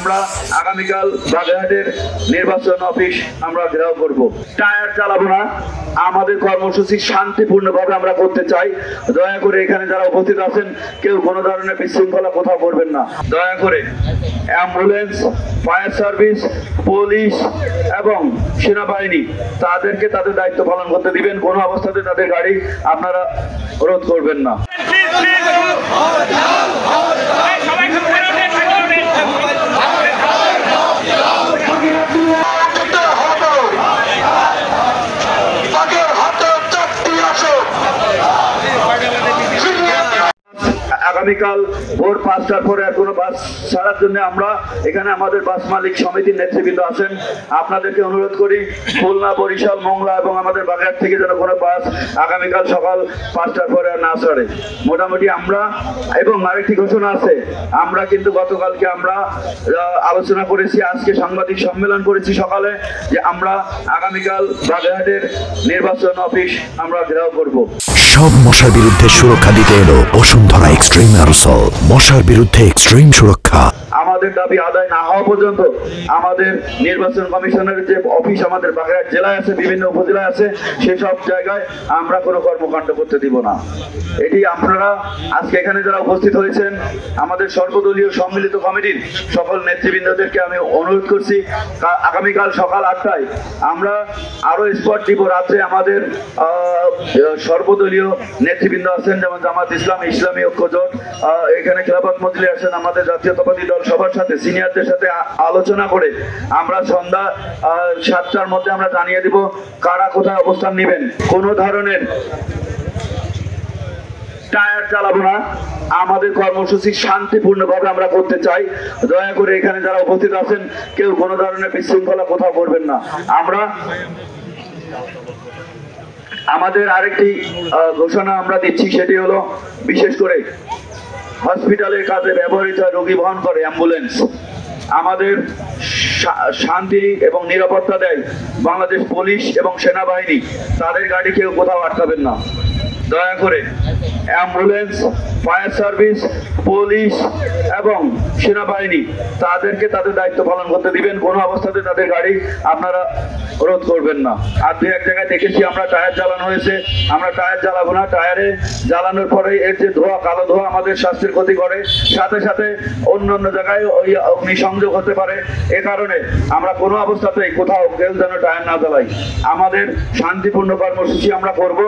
আমরা আগামীকাল বাগেরহাটের নির্বাচন অফিস আমরা ঘেরাও করব। টায়ার চালাবো না, আমাদের কর্মসূচি শান্তিপূর্ণভাবে আমরা করতে চাই। দয়া করে এখানে যারা উপস্থিত আছেন কেউ কোনো ধরনের বিশৃঙ্খলা কোথাও করবেন না। দয়া করে অ্যাম্বুলেন্স, ফায়ার সার্ভিস, পুলিশ এবং সেনাবাহিনী তাদেরকে তাদের দায়িত্ব পালন করতে দিবেন। কোনো অবস্থাতে তাদের গাড়ি আপনারা রোধ করবেন না। আগামীকাল ভোর 5টার পরে আর কোনো বাস ছাড়ার জন্য আমরা এখানে আমাদের বাস মালিক সমিতির নেতৃবৃন্দ আছেন, আপনাদেরকে অনুরোধ করি খুলনা, বরিশাল, মোংলা এবং আমাদের বাগেরহাট থেকে যেন কোনো বাস আগামীকাল সকাল 5টার পরে আর না ছাড়ে। মোটামুটি আমরা এবং আরেকটি ঘোষণা আছে, আমরা কিন্তু গতকালকে আমরা আলোচনা করেছি, আজকে সাংবাদিক সম্মেলন করেছি সকালে, যে আমরা আগামীকাল বাগেরহাটের নির্বাচন অফিস আমরা ঘেরাও করব। সব মশার বিরুদ্ধে সুরক্ষা দিতে এলো বসুন্ধরা এক্সট্রিম অ্যারোসল। মশার বিরুদ্ধে এক্সট্রিম সুরক্ষা। আমাদের দাবি আদায় না হওয়া পর্যন্ত আমাদের নির্বাচন কমিশনের যে অফিস আমাদের বাগেরহাট জেলায় আছে, বিভিন্ন উপজেলায় আছে, সেসব জায়গায় আমরা কোনো কর্মকাণ্ড করতে দিব না। এটি আপনারা আজকে এখানে যারা উপস্থিত হয়েছেন, আমাদের সর্বদলীয় সম্মিলিত কমিটির সকল নেতৃবৃন্দদেরকে আমি অনুরোধ করছি, আগামীকাল সকাল 8টায় আমরা আরো স্পট দিব। রাত্রে আমাদের সর্বদলীয় নেতৃবৃন্দ আছেন, যেমন জামাত ইসলাম, ইসলামী ঐক্য জোট, এখানে খেলাফত মজলিস আছেন, আমাদের জাতীয়তাবাদী দল, সবার সাথে সিনিয়রদের সাথে আলোচনা করে আমরা সন্ধ্যা 7টার মধ্যে আমরা জানিয়ে দিব কারা কোথায় অবস্থান নেবেন। কোনো ধরনের টায়ার চালাবো না, আমাদের কর্মসূচি শান্তিপূর্ণভাবে আমরা করতে চাই। দয়া করে এখানে যারা উপস্থিত আছেন কেউ কোনো ধরনের বিশৃঙ্খলা কোথাও করবেন না। আমরা আমাদের আরেকটি ঘোষণা আমরা দিচ্ছি, সেটি হলো বিশেষ করে হসপিটালের কাজে ব্যবহৃত রোগী বহন করে অ্যাম্বুলেন্স আমাদের শান্তি এবং নিরাপত্তা দেয় বাংলাদেশ পুলিশ এবং সেনাবাহিনী, তাদের গাড়ি কেউ কোথাও আটকাবেন না। দয়া করে অ্যাম্বুলেন্স, ফায়ার সার্ভিস, পুলিশ এবং সেনাবাহিনী তাদেরকে তাদের দায়িত্ব পালন করতে দিবেন। কোনো অবস্থাতে তাদের গাড়ি আপনারা রোধ করবেন না। আর দু এক জায়গায় দেখেছি আমরা টায়ার জ্বালানো হয়েছে, আমরা টায়ার জ্বালাবো না। টায়ারে জ্বালানোর পরে এর যে ধোঁয়া, কালো ধোঁয়া আমাদের স্বাস্থ্যের ক্ষতি করে, সাথে সাথে অন্য জায়গায় ওই অগ্নিসংযোগ হতে পারে। এ কারণে আমরা কোনো অবস্থাতেই কোথাও কেউ যেন টায়ার না জ্বালাই। আমাদের শান্তিপূর্ণ কর্মসূচি আমরা করব।